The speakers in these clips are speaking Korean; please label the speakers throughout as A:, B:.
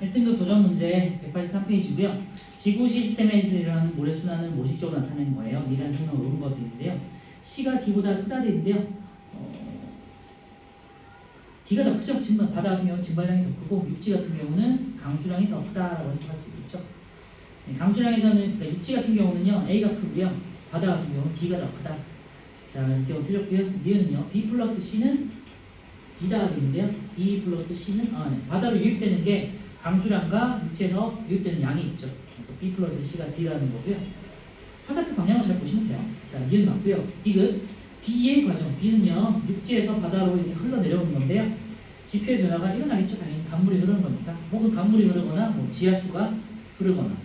A: 1등급 도전 문제 183페이지고요. 지구 시스템에서 일어나는 모래순환을 모식적으로 나타내는 거예요. 미래한 설명을 옳은 것도 있는데요. C가 D보다 크다 돼 있는데요. D가 더 크죠. 바다 같은 경우는 증발량이 더 크고 육지 같은 경우는 강수량이 더 크다라고 해석할 수 있겠죠. 강수량에서는 그러니까 육지 같은 경우는요 A가 크고요. 바다 같은 경우는 D가 더 크다. 자, 이 경우 틀렸고요. 니은은요 B 플러스 C는 D다 되는데요. B 플러스 C는 바다로 유입되는 게 강수량과 육지에서 유입되는 양이 있죠. 그래서 B 플러스 C가 D라는 거고요. 화살표 방향을 잘 보시면 돼요. 자, 니은 맞고요. D급 B의 과정. B는요 육지에서 바다로 이렇게 흘러내려오는 건데요. 지표의 변화가 일어나겠죠. 당연히 강물이 흐르는 거니까. 혹은 강물이 흐르거나 지하수가 흐르거나.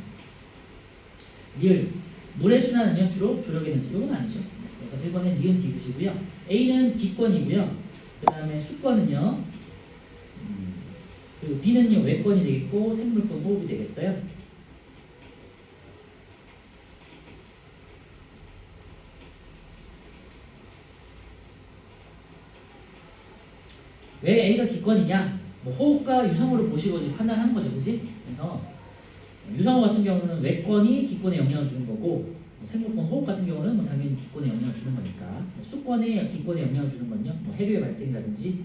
A: 리을 물의 순환은요 주로 조력 에너지. 이건 아니죠. 그래서 1번에 니은 D급이고요. A는 기권이고요. 그 다음에 수권은요 그리고 B는요 외권이 되겠고 생물권 호흡이 되겠어요. 왜 A가 기권이냐? 호흡과 유성호를 보시고 이제 판단하는 거죠, 그지? 그래서 유성호 같은 경우는 외권이 기권에 영향을 주는 거고, 생물권 호흡 같은 경우는 당연히 기권에 영향을 주는 거니까. 수권에 기권에 영향을 주는 건요, 해류의 발생이라든지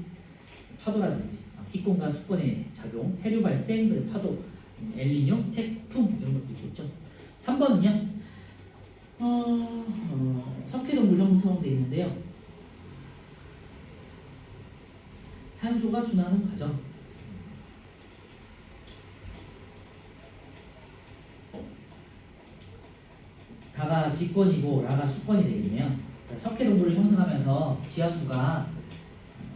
A: 파도라든지 기권과 수권의 작용, 해류 발생, 그리고 파도, 엘니뇨, 태풍 이런 것도 있겠죠. 3번은요, 석회동물 형성되어 있는데요. 탄소가 순환하는 과정. 다가 지권이고 라가 수권이 되겠네요. 석회동물을 형성하면서 지하수가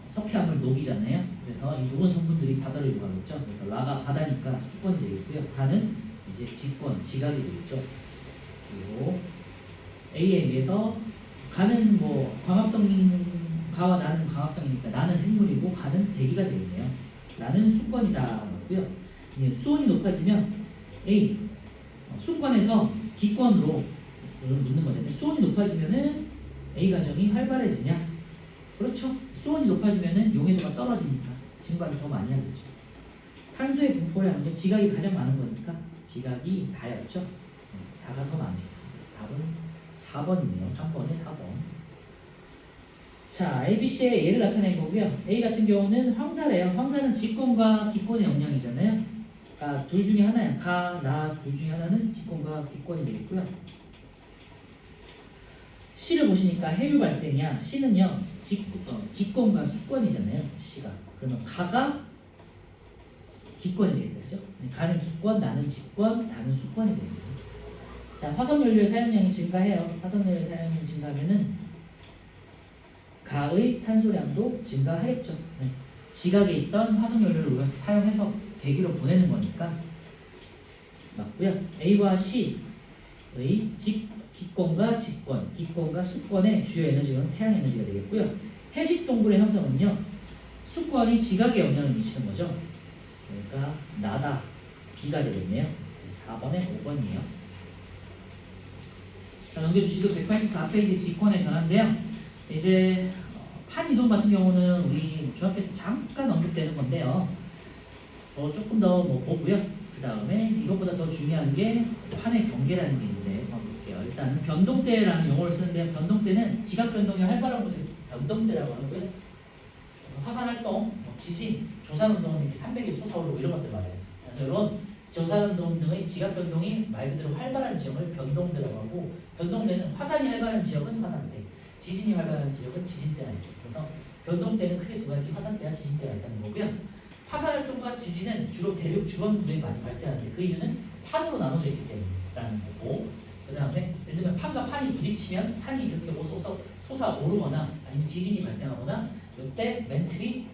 A: 석회암을 녹이잖아요. 그래서 이 녹은 성분들이 바다로 이동하겠죠. 그래서 라가 바다니까 수권이 되겠고요. 다는 이제 지권, 지각이 되겠죠. 그리고 A에 비해서 가는 가와 나는 광합성이니까 나는 생물이고 가는 대기가 되겠네요. 나는 수권이다 맞고요. 수온이 높아지면 A 수권에서 기권으로 묻는 거잖아요. 수온이 높아지면은 A 가정이 활발해지냐? 그렇죠. 수온이 높아지면은 용해도가 떨어지니까 증발을 더 많이 하겠죠. 탄소의 분포량은요 지각이 가장 많은 거니까 지각이 다였죠. 다가 더 많겠지. 답은 4번이네요. 3번에 4번. 자, ABC의 예를 나타낸 거고요. A 같은 경우는 황사래요. 황사는 직권과 기권의 영향이잖아요. 그러니까 둘 중에 하나야. 나 둘 중에 하나는 직권과 기권이 되겠고요. C를 보시니까 해류 발생이야. C는요 기권과 수권이잖아요. C가. 그러면 가가 기권이 되겠다. 그죠? 가는 기권, 나는 직권, 나는 수권이 됩니다. 자, 화석연료의 사용량이 증가해요. 화석연료의 사용량이 증가하면은 가의 탄소량도 증가하겠죠. 네. 지각에 있던 화석연료를 우리가 사용해서 대기로 보내는 거니까 맞고요. A와 C의 기권과 직권, 기권과 수권의 주요 에너지는 태양 에너지가 되겠고요. 해식 동굴의 형성은요. 수권이 지각에 영향을 미치는 거죠. 그러니까 나다, B가 되겠네요. 4번에 5번이에요. 자, 넘겨주시고 184페이지 직권의 변화인데요. 이제 판 이동 같은 경우는 우리 중학교 때 잠깐 언급되는 건데요. 조금 더 보고요. 그 다음에 이것보다 더 중요한 게 판의 경계라는 게 있는데 볼게요. 일단은 변동대라는 용어를 쓰는데 변동대는 지각 변동이 활발한 곳을 변동대라고 하고요. 화산활동, 지진, 조산운동은 이렇게 300일 솟아오르고 이런 것들 말이에요. 그래서 이런 조산운동 등의 지각 변동이 말 그대로 활발한 지역을 변동대라고 하고 변동대는 화산이 활발한 지역은 화산대, 지진이 활발한 지역은 지진대가 있어요. 그래서 변동대는 크게 두 가지 화산대와 지진대가 있다는 거고요. 화산활동과 지진은 주로 대륙 주변부에 많이 발생하는데 그 이유는 판으로 나눠져 있기 때문이라는 거고 그 다음에 예를 들면 판과 판이 부딪히면 산이 이렇게 솟아오르거나 아니면 지진이 발생하거나 이때 멘틀이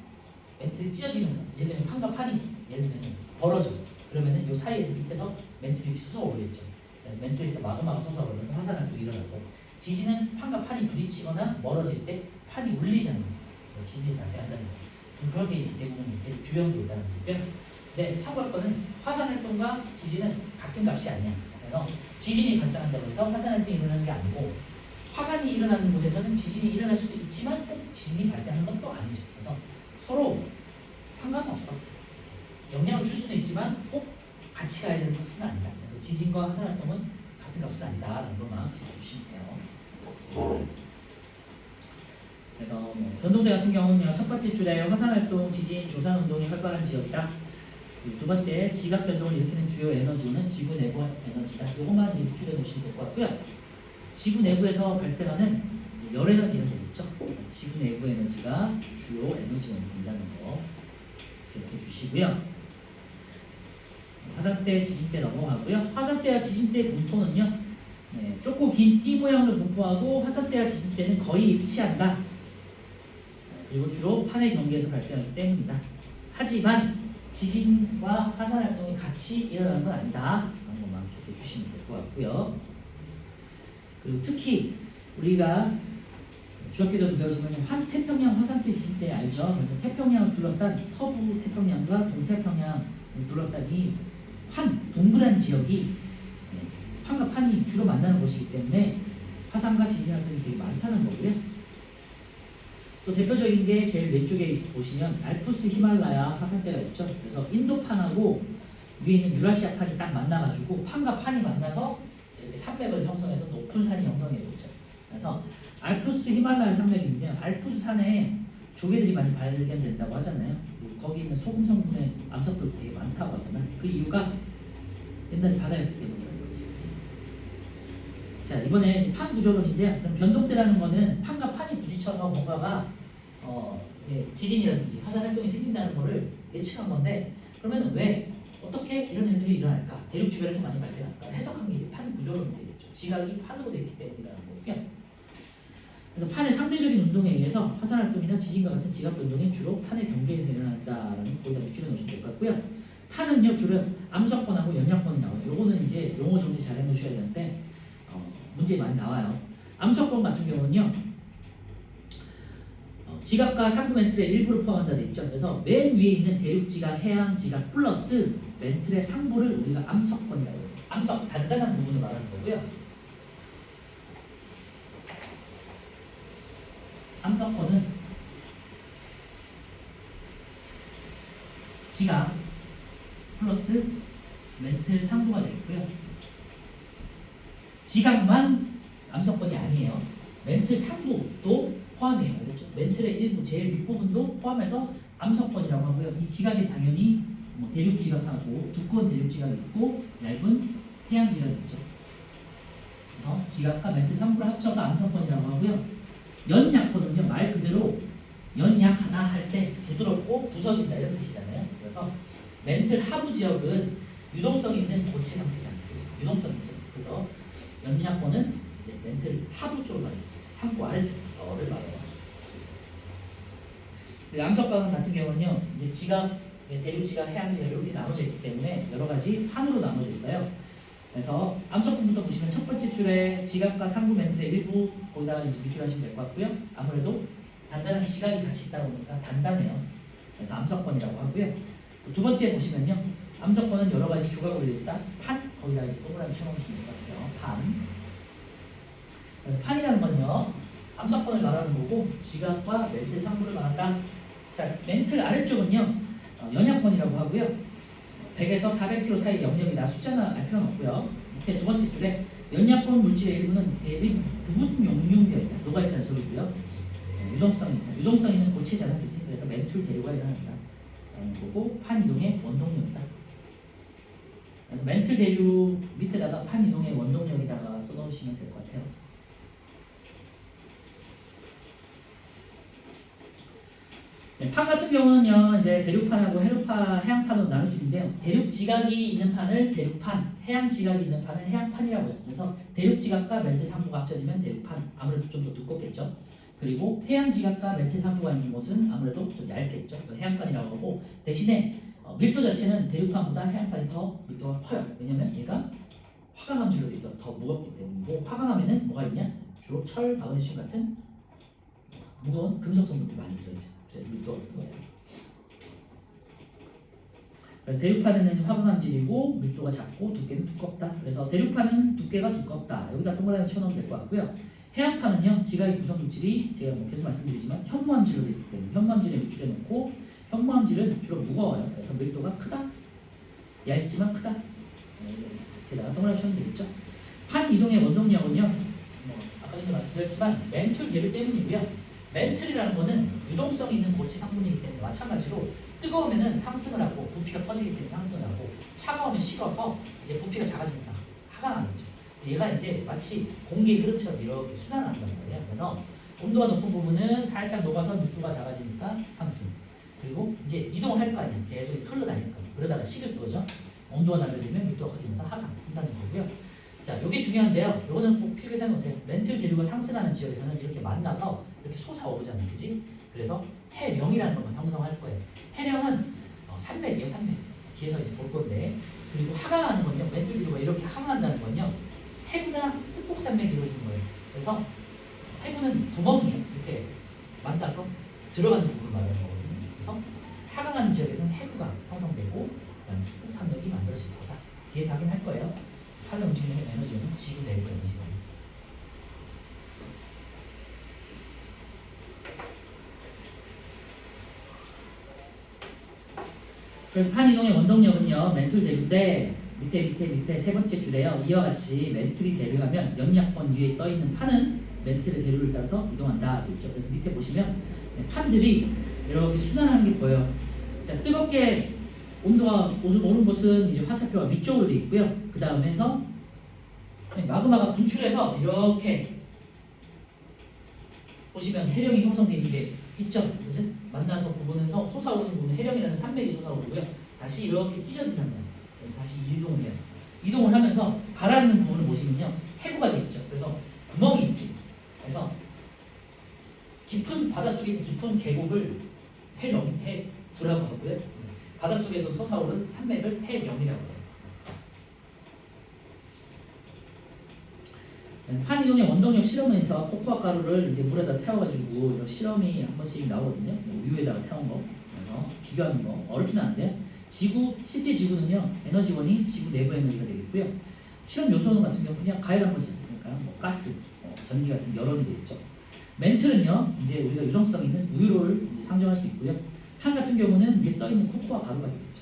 A: 찢어지는 거. 예를 들면 판과 판이 예를 들면 벌어져 그러면은 이 사이에서 밑에서 멘틀이 솟아오르겠죠. 그래서 멘틀이 마그마가 솟아오르면서 화산활동이 일어나고 지진은 판과 판이 부딪히거나 멀어질 때 판이 울리지 않는 거예요. 지진이 발생한다는 거예요. 그런 게 대부분 이렇게 주변부에 있다는 거고요. 네, 참고할 거는 화산활동과 지진은 같은 값이 아니야. 그래서 지진이 발생한다고 해서 화산활동이 일어나는 게 아니고 화산이 일어나는 곳에서는 지진이 일어날 수도 있지만 꼭 지진이 발생하는 건 또 아니죠. 그래서 서로 상관없어. 영향을 줄 수는 있지만 꼭 같이 가야 되는 값은 아니다. 그래서 지진과 화산 활동은 같은 값은 아니다라는 것만 기억해 주시면 돼요. 그래서 변동대 같은 경우는요, 첫 번째 줄에 화산 활동, 지진, 조산 운동이 활발한 지역이다. 두 번째, 지각 변동을 일으키는 주요 에너지는 지구 내부 에너지다. 이것만 이제 줄여 놓으시면 될 것 같고요. 지구 내부에서 발생하는 열 에너지가 되겠죠. 지구 내부 에너지가 주요 에너지원이 된다는 거 기억해 주시고요. 화산대, 지진대 넘어가고요. 화산대와 지진대 분포는요, 좁고 긴 띠 모양으로 분포하고 화산대와 지진대는 거의 일치한다. 그리고 주로 판의 경계에서 발생하기 때문이다. 하지만 지진과 화산 활동이 같이 일어나는 건 아니다. 라는 것만 기억해 주시면 될 것 같고요. 그리고 특히 우리가 중학교 때도 배우지만 태평양 화산대 지진대 알죠? 그래서 태평양을 둘러싼 서부 태평양과 동태평양을 둘러싼 이 동그란 지역이 판과 판이 주로 만나는 곳이기 때문에 화산과 지진 활동이 되게 많다는 거고요. 또 대표적인 게 제일 왼쪽에 보시면 알프스 히말라야 화산대가 있죠. 그래서 인도판하고 위에 있는 유라시아판이 딱 만나가지고 판과 판이 만나서 이렇게 산맥을 형성해서 높은 산이 형성이 되죠. 그래서 알프스 히말라야 산맥인데요. 알프스 산에 조개들이 많이 발견된다고 하잖아요. 거기 있는 소금 성분의 암석도 되게 많다고 하잖아요. 그 이유가 옛날에 바다였기 때문이라는 거지. 그치? 자, 이번에 이제 판 구조론인데요. 그럼 변동대라는 거는 판과 판이 부딪혀서 뭔가가 지진이라든지 화산 활동이 생긴다는 거를 예측한 건데, 그러면 왜 어떻게 이런 일들이 일어날까? 대륙 주변에서 많이 발생할까? 해석한 게 이제 판 구조론이 되겠죠. 지각이 판으로 되어 있기 때문이라는 거고요. 그래서 판의 상대적인 운동에 의해서 화산 활동이나 지진과 같은 지각 변동이 주로 판의 경계에서 일어난다라는 거기다 줄여 놓으시면 될 것 같고요. 판은요 주로 암석권하고 연약권이 나와요. 요거는 이제 용어 정리 잘 해놓으셔야 되는데 문제 많이 나와요. 암석권 같은 경우는요 지각과 상부 멘틀의 일부를 포함한다 돼 있죠. 그래서 맨 위에 있는 대륙 지각, 해양 지각 플러스 멘틀의 상부를 우리가 암석권이라고 해서 암석 단단한 부분을 말하는 거고요. 암석권은 지각 플러스 멘틀 상부가 되겠고요. 지각만 암석권이 아니에요. 멘틀 상부도 포함해요. 그렇죠? 멘틀의 일부, 제일 윗부분도 포함해서 암석권이라고 하고요. 이 지각이 당연히 대륙 지각하고 두꺼운 대륙 지각이 있고 얇은 해양 지각이 있죠. 그래서 지각과 멘틀 상부를 합쳐서 암석권이라고 하고요. 연약권은요 말 그대로 연약하다 할 때 부드럽고 부서진다 이런 뜻이잖아요. 그래서 멘틀 하부 지역은 유동성 있는 고체 상태잖아요. 유동성 있죠. 그래서 연약권은 이제 멘틀 하부 쪽을 말해요. 상부 아래쪽을 말해요. 암석권 같은 경우는요 이제 지각, 대륙 지각, 해양 지각 이렇게 나눠져 있기 때문에 여러 가지 판으로 나눠져 있어요. 그래서 암석권부터 보시면 첫 번째 줄에 지각과 상부 멘틀의 일부 거기다가 이제 밑줄하시면 될 것 같고요. 아무래도 단단한 지각이 같이 있다 보니까 단단해요. 그래서 암석권이라고 하고요. 두 번째 보시면요. 암석권은 여러 가지 조각으로 되어 있다. 판 거기다가 이제 동그라미 쳐놓으시면 될 것 같아요. 판. 그래서 판이라는 건요. 암석권을 말하는 거고 지각과 멘틀 상부를 말한다. 자, 멘틀 아래쪽은요. 연약권이라고 하고요. 100에서 400km 사이 영역이다. 숫자는 알 필요는 없고요. 밑에 두 번째 줄에 연약권 물질의 일부는 대비 부분 용융되어 있다. 녹아있다는 소리고요. 유동성 있다. 유동성 있는 고체잖아, 그치? 그래서 멘틀 대류가 일어난다. 라는 거고 판 이동의 원동력이다. 그래서 멘틀 대류 밑에다가 판 이동의 원동력에다가 써놓으시면 될 것 같아요. 네, 판 같은 경우는요, 이제 대륙판하고 해양판으로 나눌 수 있는데요. 대륙 지각이 있는 판을 대륙판, 해양 지각이 있는 판을 해양판이라고 해요. 그래서 대륙 지각과 멘틀 상부가 합쳐지면 대륙판, 아무래도 좀 더 두껍겠죠. 그리고 해양 지각과 멘틀 상부가 있는 곳은 아무래도 좀 얇겠죠. 해양판이라고 하고 대신에 밀도 자체는 대륙판보다 해양판이 더 밀도가 커요. 왜냐면 얘가 화강암질로 있어 더 무겁기 때문이고 화강암에는 뭐가 있냐? 주로 철, 마그네슘 같은 무거운 금속 성분들이 많이 들어있죠. 그래서 밀도가 높은 거예요. 그래서 대륙판에는 화강암질이고 밀도가 작고 두께는 두껍다. 그래서 대륙판은 두께가 두껍다. 여기다 동그라미 쳐놓으면 될 것 같고요. 해양판은요, 지각의 구성 물질이 제가 계속 말씀드리지만 현무암질로 되어 있기 때문에 현무암질에 밑줄해 놓고 현무암질은 주로 무거워요. 그래서 밀도가 크다, 얇지만 크다. 이렇게다가 동그라미 쳐면 되겠죠. 판 이동의 원동력은요, 아까 전에 말씀드렸지만 멘틀 대류 때문이고요. 멘틀이라는 거는 유동성 있는 고체 성분이기 때문에 마찬가지로 뜨거우면은 상승을 하고 부피가 커지기 때문에 상승을 하고 차가우면 식어서 이제 부피가 작아진다, 하강하겠죠. 얘가 이제 마치 공기의 흐름처럼 이렇게 순환한단 말이에요. 그래서 온도가 높은 부분은 살짝 녹아서密도가 작아지니까 상승. 그리고 이제 이동을 할 거 아니야. 계속 흘러다니니까. 그러다가 식을 거죠. 온도가 낮아지면密도가 커지면서 하강한다는 거고요. 자, 이게 중요한데요. 요거는 꼭 필기해 놓으세요. 멘틀 대류가 상승하는 지역에서는 이렇게 만나서 이렇게 솟아오르잖아요. 그지? 그래서 해령이라는 것만 형성할 거예요. 해령은 산맥이에요, 산맥. 뒤에서 이제 볼 건데. 그리고 하강하는 건요. 멘틀 대류가 이렇게 하강한다는 건요. 해구나 습곡산맥이 이루어지는 거예요. 그래서 해구는 구멍이에요. 이렇게 만나서 들어가는 부분을 말하는 거거든요. 그래서 하강하는 지역에서는 해구가 형성되고 그다음에 습곡산맥이 만들어질 거다. 뒤에서 확인할 거예요. 팔로 움직이는 에너지는 지구 내부 에너지가. 그래서 판 이동의 원동력은요, 멘틀 대류인데 밑에 세 번째 줄에요. 이와 같이 멘틀이 대류하면 연약번 위에 떠 있는 판은 멘틀의 대류를 따라서 이동한다. 있죠. 그래서 밑에 보시면 판들이 이렇게 순환하는 게 보여요. 자, 뜨겁게 온도가 오른 곳은 이제 화살표가 위쪽으로 되어 있고요. 그 다음에서 마그마가 분출해서 이렇게 보시면 해령이 형성되는 게 있죠. 그죠? 만나서 부분에서 솟아오르는 부분은 해령이라는 산맥이 솟아오르고요. 다시 이렇게 찢어진단 말이에요. 그래서 다시 이동을 해요. 이동을 하면서 가라앉는 부분을 보시면요. 해구가 되어 있죠. 그래서 구멍이 있지. 그래서 깊은 바닷속에 있는 깊은 계곡을 해령, 해구라고 하고요. 바닷속에서 솟아오른 산맥을 해령이라고 해요. 그래서 판 이동의 원동력 실험에서 코코아 가루를 이제 물에다 태워가지고 이런 실험이 한 번씩 나오거든요. 우유에다가 태운 거, 그래서 비교하는 거 어렵진 않은데요. 실제 지구는요, 에너지원이 지구 내부 에너지가 되겠고요. 실험 요소는 같은 경우 그냥 가열한 거지. 그러니까 가스, 전기 같은 열원이 되겠죠. 멘틀은요, 이제 우리가 유동성 있는 우유를 이제 상정할 수 있고요. 판 같은 경우는 위에 떠 있는 코코아 가루가 되겠죠.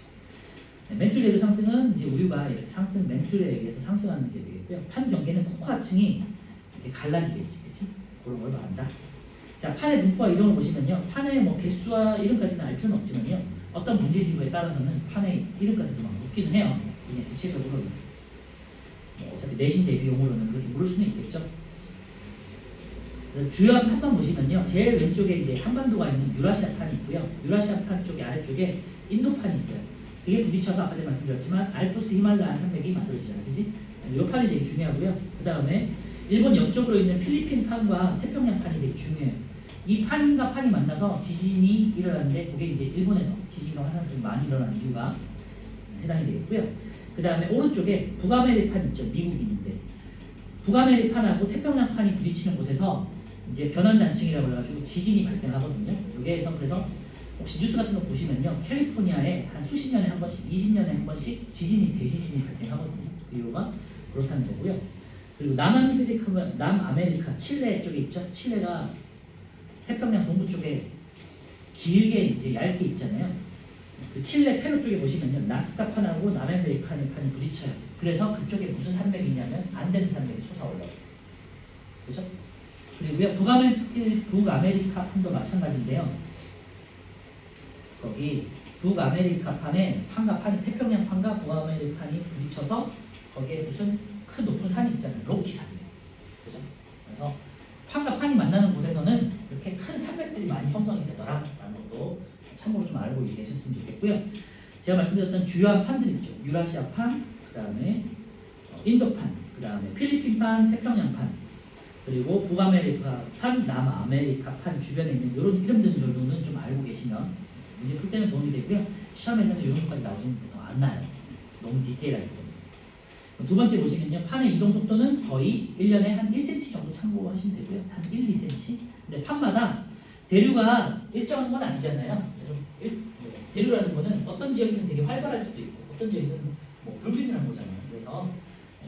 A: 멘틀 대류 상승은 이제 우유가 이렇게 상승 멘틀에 의해서 상승하는 게 되겠고요. 판 경계는 코코아층이 이렇게 갈라지겠지, 그렇지? 그런 걸 말한다. 자, 판의 분포와 이동을 보시면요, 판의 뭐 개수와 이름까지는 알 필요는 없지만요, 어떤 문제지구에 따라서는 판의 이름까지도 막 묻기는 해요. 그냥 구체적으로는 어차피 내신 대비 용어로는 그렇게 물을 수는 있겠죠. 주요한 판만 보시면요, 제일 왼쪽에 이제 한반도가 있는 유라시아 판이 있고요. 유라시아 판 쪽에 아래쪽에 인도판이 있어요. 그게 부딪혀서 아까 제가 말씀드렸지만 알프스 히말라야 산맥이 만들어지잖아요. 그지? 이 판이 되게 중요하고요. 그 다음에 일본 옆쪽으로 있는 필리핀 판과 태평양 판이 되게 중요해요. 이 판과 판이 만나서 지진이 일어나는데 그게 이제 일본에서 지진과 화산들이 많이 일어나는 이유가 해당이 되겠고요. 그 다음에 오른쪽에 북아메리판 있죠. 미국이 있는데 북아메리판하고 태평양판이 부딪히는 곳에서 이제 변환단층이라고 해가지고 지진이 발생하거든요. 여기에서 그래서 혹시 뉴스 같은 거 보시면요, 캘리포니아에 한 수십 년에 한 번씩, 20년에 한 번씩 대지진이 발생하거든요. 그 이유가 그렇다는 거고요. 그리고 남아메리카 칠레 쪽에 있죠. 칠레가 태평양 동부 쪽에 길게 이제 얇게 있잖아요. 그 칠레 페루 쪽에 보시면요, 나스카판하고 남아메리카의 판이 부딪혀요. 그래서 그쪽에 무슨 산맥이 있냐면 안데스 산맥이 솟아올라요. 그렇죠? 그리고요, 북아메리카 판도 마찬가지인데요. 거기 북아메리카 판에 판과 판이 태평양 판과 북아메리칸이 부딪혀서 거기에 무슨 큰 높은 산이 있잖아요. 로키 산. 그죠? 그래서 판과 판이 만나는 곳에서는 이렇게 큰 산맥들이 많이 형성이 되더라라는 것도 참고로 좀 알고 계셨으면 좋겠고요. 제가 말씀드렸던 주요한 판들 있죠. 유라시아 판, 그 다음에 인도판, 그 다음에 필리핀 판, 태평양 판, 그리고 북아메리카 판, 남아메리카 판 주변에 있는 이런 이름들 정도는 좀 알고 계시면 문제 풀 때는 도움이 되고요. 시험에서는 이런 것까지 나오시면 보통 안 나요. 너무 디테일하기 때문에. 두 번째 보시면요. 판의 이동 속도는 거의 1년에 한 1cm 정도 참고하시면 되고요. 한 1, 2cm. 근데 판마다 대류가 일정한 건 아니잖아요. 그래서 대류라는 거는 어떤 지역에서는 되게 활발할 수도 있고 어떤 지역에서는 뭐 불균이라는 거잖아요. 그래서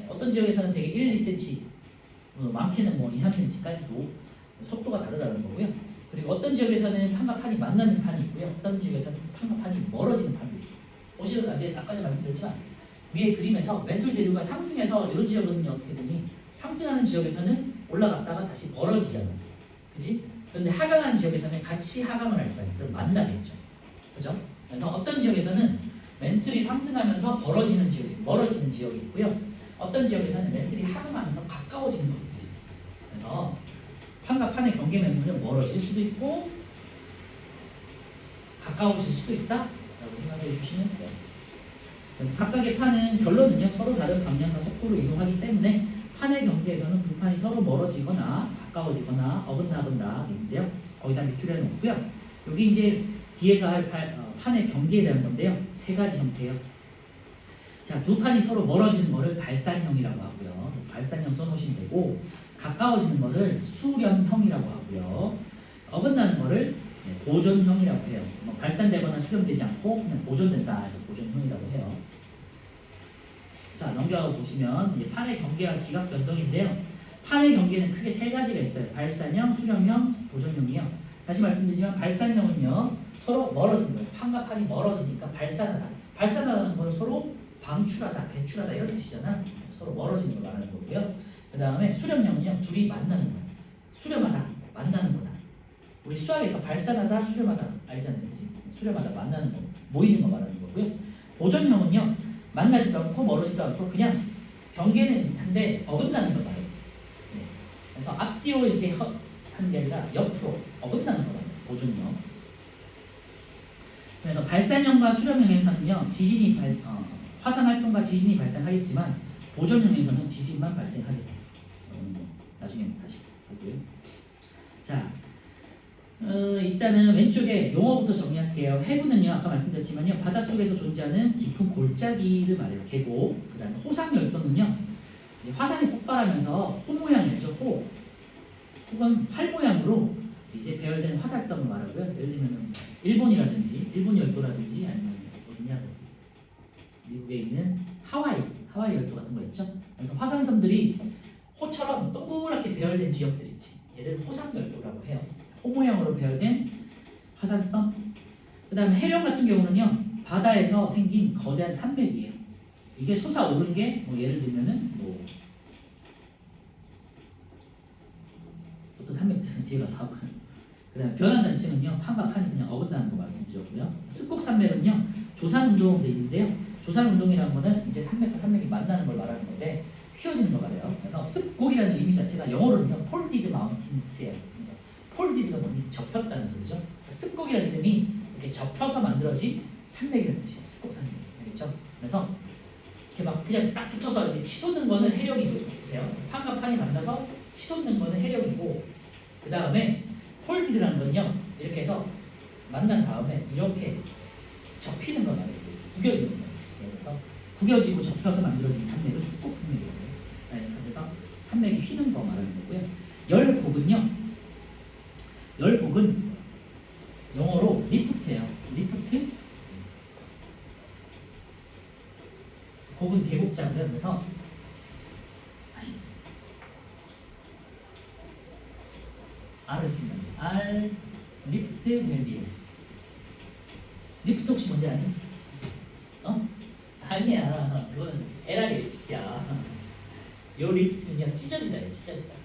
A: 어떤 지역에서는 되게 1, 2cm 많게는 뭐 2, 3cm까지도 속도가 다르다는 거고요. 그리고 어떤 지역에서는 판가판이 만나는 판이 있고요. 어떤 지역에서는 판가판이 멀어지는 판도 있어요. 보시면 아까 전에 말씀드렸지만 위에 그림에서 멘톨 대류가 상승해서 이런 지역은 어떻게 되니 상승하는 지역에서는 올라갔다가 다시 벌어지잖아요. 그지? 그런데 하강하는 지역에서는 같이 하강을 할 거예요. 그럼 만나겠죠. 그죠? 그래서 어떤 지역에서는 멘틀이 상승하면서 멀어지는 지역이 있고요. 어떤 지역에서는 멘틀이 하강하면서 가까워지는 것도 있어요. 그래서 판과 판의 경계 멘틀은 멀어질 수도 있고 가까워질 수도 있다라고 생각해 주시면 돼요. 그래서 각각의 판은 결론은요 서로 다른 방향과 속도로 이동하기 때문에 판의 경계에서는 두 판이 서로 멀어지거나 가까워지거나 어긋나거나 있는데요. 거기다 밑줄에 놓고요. 여기 이제 뒤에서 할 판의 경계에 대한 건데요. 세 가지 형태예요. 자, 두 판이 서로 멀어지는 거를 발산형이라고 하고요. 그래서 발산형 써놓으시면 되고 가까워지는 거를 수렴형이라고 하고요. 어긋나는 거를 보존형이라고 해요. 발산되거나 수렴되지 않고 그냥 보존된다 해서 보존형이라고 해요. 자, 넘겨가 보시면 이제 판의 경계와 지각 변동인데요. 판의 경계는 크게 세 가지가 있어요. 발산형, 수렴형, 보존형이요. 다시 말씀드리지만 발산형은요 서로 멀어지는 거예요. 판과 판이 멀어지니까 발산하다. 발산하다는 건 서로 방출하다, 배출하다 이런 뜻이잖아. 서로 멀어지는 걸 말하는 거고요. 그 다음에 수렴형은요 둘이 만나는 거예요. 수렴하다, 만나는 거다. 우리 수학에서 발산하다, 수렴하다 알잖아요, 그렇지? 수렴하다, 만나는 거, 모이는 거 말하는 거고요. 보존형은요 만나지도 않고 멀어지도 않고 그냥 경계는 한데 어긋나는 거 말해요. 네. 그래서 앞뒤로 이렇게 하는 게 아니라 옆으로 어긋나는 거 말해요. 보존형. 그래서 발산형과 수렴형에서는요 화산 활동과 지진이 발생하겠지만 보존형에서는 지진만 발생하게 돼요. 나중에 다시 보고요. 자, 일단은 왼쪽에 용어부터 정리할게요. 해부는요 아까 말씀드렸지만요 바닷속에서 존재하는 깊은 골짜기를 말해요. 계곡. 그 다음에 호상열도는요 화산이 폭발하면서 호 모양이죠. 혹은 활 모양으로 이제 배열된 화살성을 말하고요. 예를 들면 일본이라든지 일본 열도라든지 아니면 어디냐 미국에 있는 하와이 열도 같은 거 있죠. 그래서 화산섬들이 호처럼 동그랗게 배열된 지역들 있지. 얘를 호상열도라고 해요. 호 모양으로 배열된 화산섬. 그 다음에 해령 같은 경우는요 바다에서 생긴 거대한 산맥이에요. 이게 솟아오른 게 뭐 예를 들면은 뭐 어떤 산맥 뒤에 가서 하고요. 그 다음에 변환단층은요 판과 판이 그냥 어긋나는 거 말씀드렸고요. 습곡산맥은요 조산운동도 있는데요. 조산운동이라는 거는 이제 산맥과 산맥이 만나는 걸 말하는 건데 휘어지는 걸 말해요. 그래서 습곡이라는 의미 자체가 영어로는요 folded mountains예요. folded가 뭐니? 접혔다는 소리죠. 습곡이라는 이름이 이렇게 접혀서 만들어진 산맥이라는 뜻이에요. 습곡산맥. 알겠죠? 그래서 이렇게 막 그냥 딱 붙어서 이렇게 치솟는 거는 해력이고요. 판과 판이 만나서 치솟는 거는 해력이고 그 다음에 폴디드라는 건요 이렇게 해서 만난 다음에 이렇게 접히는 거 말이에요. 구겨지는 거예요. 그래서 구겨지고 접혀서 만들어진 산맥을 습곡산맥이라고 해요. 그래서 산맥이 휘는 거 말하는 거고요. 열곡은 영어로 리프트예요. 리프트. 곡은 계곡자고요. 그래서 R을 씁니다. R 리프트 멜리에. 리프트 혹시 뭔지 아니? 아니야. 그건 LR이 리프트야. 요 리프트는요 찢어지다예요. 찢어지다.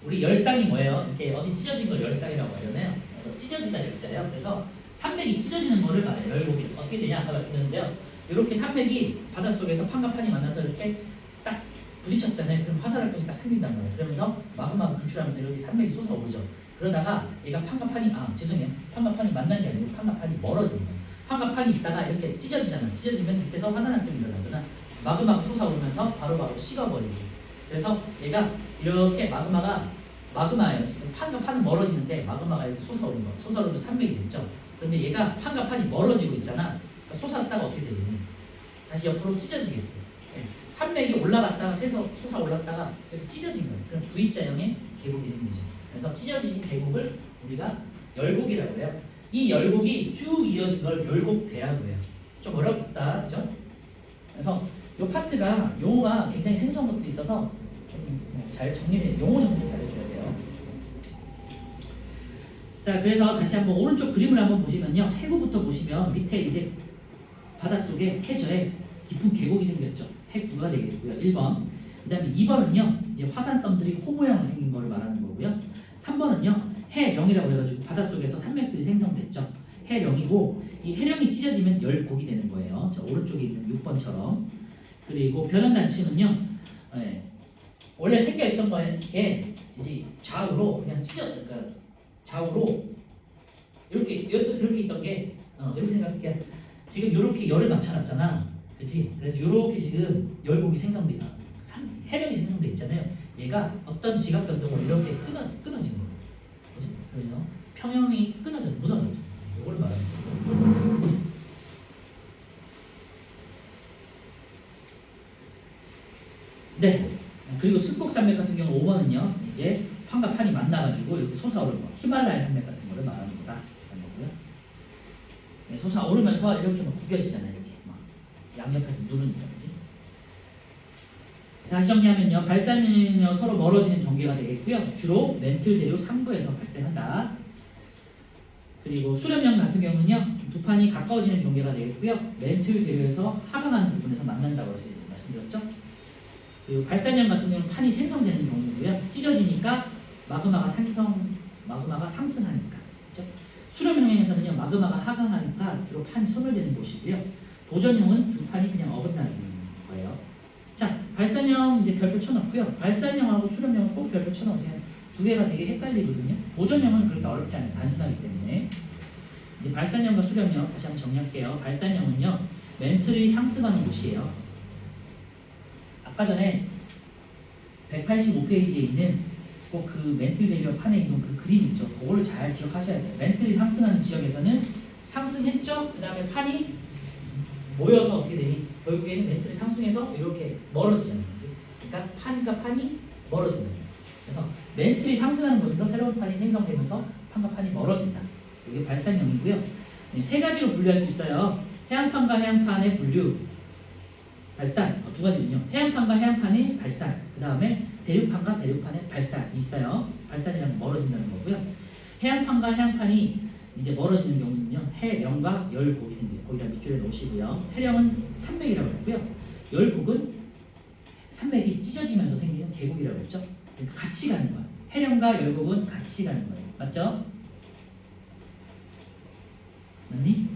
A: 우리 열상이 뭐예요? 이렇게 어디 찢어진 걸 열상이라고 하잖아요. 찢어지다 열자예요. 그래서 산맥이 찢어지는 거를 말해요. 열곡이 어떻게 되냐 아까 말씀드렸는데요. 이렇게 산맥이 바닷속에서 판과 판이 만나서 이렇게 딱 부딪혔잖아요. 그럼 화산활동이 딱 생긴단 말이에요. 그러면서 마그마가 분출하면서 이렇게 산맥이 솟아오르죠. 그러다가 얘가 판과 판이 판과 판이 만난 게 아니고 판과 판이 멀어지는 거예요. 판과 판이 있다가 이렇게 찢어지잖아. 찢어지면 밑에서 화산활동이 일어나잖아. 마그마가 솟아오르면서 바로바로 식어버리지. 그래서 얘가 이렇게 마그마예요. 지금 판과 판은 멀어지는데 마그마가 이렇게 솟아오르면 산맥이 됐죠. 그런데 얘가 판과 판이 멀어지고 있잖아. 그러니까 솟았다가 어떻게 되니? 다시 옆으로 찢어지겠지. 산맥이 올라갔다가 솟아올랐다가 이렇게 찢어진 거예요. 그럼 V자형의 계곡이 생기죠. 그래서 찢어진 계곡을 우리가 열곡이라고 해요. 이 열곡이 쭉 이어진 걸 열곡대라고 해요. 좀 어렵다, 그죠? 그래서 이 파트가 용어가 굉장히 생소한 것도 있어서 좀 잘 용어 정리를 잘 해줘야 돼요. 자, 그래서 다시 한번 오른쪽 그림을 한번 보시면요. 해구부터 보시면 밑에 이제 바닷속에 해저에 깊은 계곡이 생겼죠. 해구가 되겠고요. 1번. 그 다음에 2번은요. 이제 화산섬들이 호 모양으로 생긴 거를 말하는 거고요. 3번은요. 해령이라고 해가지고 바닷속에서 산맥들이 생성됐죠. 해령이고 이 해령이 찢어지면 열곡이 되는 거예요. 자, 오른쪽에 있는 6번처럼. 그리고 변환단층은요. 예, 원래 생겨있던 거에 이제 좌우로 그냥 그러니까 좌우로 이렇게 있던 게 이렇게 생각할게. 지금 이렇게 열을 맞춰놨잖아, 그렇지? 그래서 이렇게 지금 열곡이 생성돼, 해령이 생성돼 있잖아요. 얘가 어떤 지각 변동으로 이렇게 끊어진 거예요, 그죠? 그래서 평형이 무너졌죠. 이걸 말하는 거예요. 네. 그리고 습곡산맥 같은 경우 5번은요, 이제 판과 판이 만나가지고 이렇게 솟아오르는 거, 히말라야 산맥 같은 거를 말하는 거다. 라는 거고요. 네, 솟아오르면서 이렇게 막 구겨지잖아요. 이렇게 막 양옆에서 누르니까, 그지? 다시 정리하면요, 발산은요 서로 멀어지는 경계가 되겠고요. 주로 멘틀 대륙 상부에서 발생한다. 그리고 수렴령 같은 경우는요, 두 판이 가까워지는 경계가 되겠고요. 멘틀 대륙에서 하강하는 부분에서 만난다고 말씀드렸죠. 그리고 발산형 같은 경우는 판이 생성되는 경우고요. 찢어지니까 마그마가 상승하니까. 그렇죠? 수렴형에서는요, 마그마가 하강하니까 주로 판이 소멸되는 곳이고요. 도전형은 두 판이 그냥 어긋나는 거예요. 자, 발산형 이제 별표 쳐놓고요. 발산형하고 수렴형은 꼭 별표 쳐놓으세요. 두 개가 되게 헷갈리거든요. 도전형은 그렇게 어렵지 않아요. 단순하기 때문에. 이제 발산형과 수렴형 다시 한번 정리할게요. 발산형은요, 멘틀이 상승하는 곳이에요. 아까 전에 185페이지에 있는 꼭 그 멘틀 대륙 판에 있는 그 그림 있죠. 그거를 잘 기억하셔야 돼요. 멘틀이 상승하는 지역에서는 상승했죠. 그 다음에 판이 모여서 어떻게 되니? 결국에는 멘틀이 상승해서 이렇게 멀어지잖아요. 그러니까 판과 판이 멀어지는 거예요. 그래서 멘틀이 상승하는 곳에서 새로운 판이 생성되면서 판과 판이 멀어진다. 이게 발산형이고요. 네, 세 가지로 분류할 수 있어요. 해양판과 해양판의 분류. 발산, 두 가지군요. 해양판과 해양판의 발산, 그 다음에 대륙판과 대륙판의 발산이 있어요. 발산이라는 멀어진다는 거고요. 해양판과 해양판이 이제 멀어지는 경우는요, 해령과 열곡이 생겨요. 거기다 밑줄에 놓으시고요. 해령은 산맥이라고 했고요. 열곡은 산맥이 찢어지면서 생기는 계곡이라고 했죠. 그러니까 같이 가는 거예요. 해령과 열곡은 같이 가는 거예요. 맞죠? 맞니?